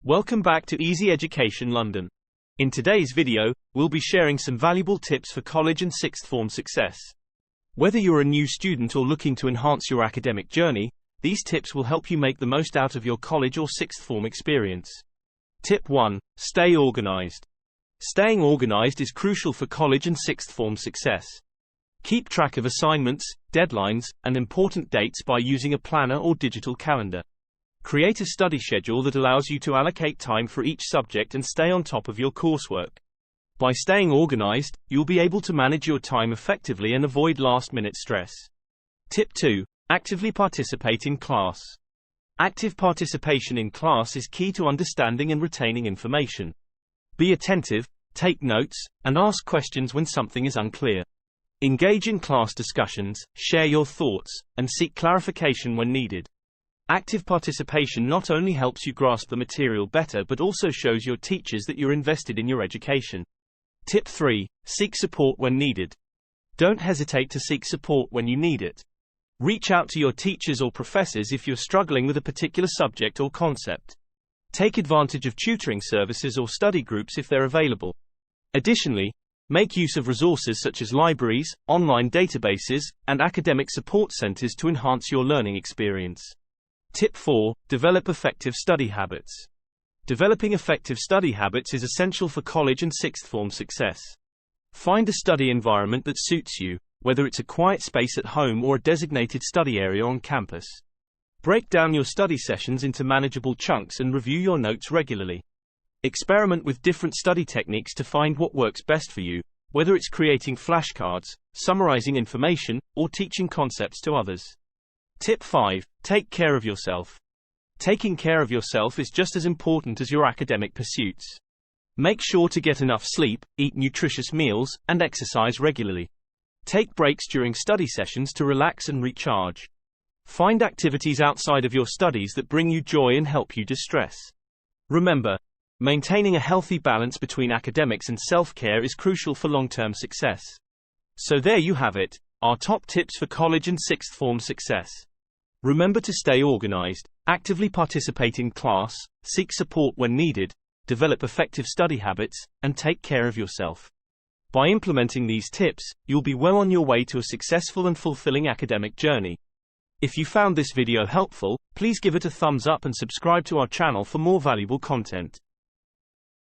Welcome back to Easy Education London. In today's video, we'll be sharing some valuable tips for college and sixth form success. Whether you're a new student or looking to enhance your academic journey, these tips will help you make the most out of your college or sixth form experience. Tip 1. Stay organized. Staying organized is crucial for college and sixth form success. Keep track of assignments, deadlines, and important dates by using a planner or digital calendar. Create a study schedule that allows you to allocate time for each subject and stay on top of your coursework. By staying organized, you'll be able to manage your time effectively and avoid last-minute stress. Tip 2. Actively participate in class. Active participation in class is key to understanding and retaining information. Be attentive, take notes, and ask questions when something is unclear. Engage in class discussions, share your thoughts, and seek clarification when needed. Active participation not only helps you grasp the material better but also shows your teachers that you're invested in your education. Tip 3. Seek support when needed. Don't hesitate to seek support when you need it. Reach out to your teachers or professors if you're struggling with a particular subject or concept. Take advantage of tutoring services or study groups if they're available. Additionally, make use of resources such as libraries, online databases, and academic support centers to enhance your learning experience. Tip 4. Develop effective study habits. Developing effective study habits is essential for college and sixth form success. Find a study environment that suits you, whether it's a quiet space at home or a designated study area on campus. Break down your study sessions into manageable chunks and review your notes regularly. Experiment with different study techniques to find what works best for you, whether it's creating flashcards, summarizing information, or teaching concepts to others. Tip 5. Take care of yourself. Taking care of yourself is just as important as your academic pursuits. Make sure to get enough sleep, eat nutritious meals, and exercise regularly. Take breaks during study sessions to relax and recharge. Find activities outside of your studies that bring you joy and help you distress. Remember, maintaining a healthy balance between academics and self-care is crucial for long-term success. So there you have it, our top tips for college and sixth form success. Remember to stay organized, actively participate in class, seek support when needed, develop effective study habits, and take care of yourself. By implementing these tips, you'll be well on your way to a successful and fulfilling academic journey. If you found this video helpful, please give it a thumbs up and subscribe to our channel for more valuable content.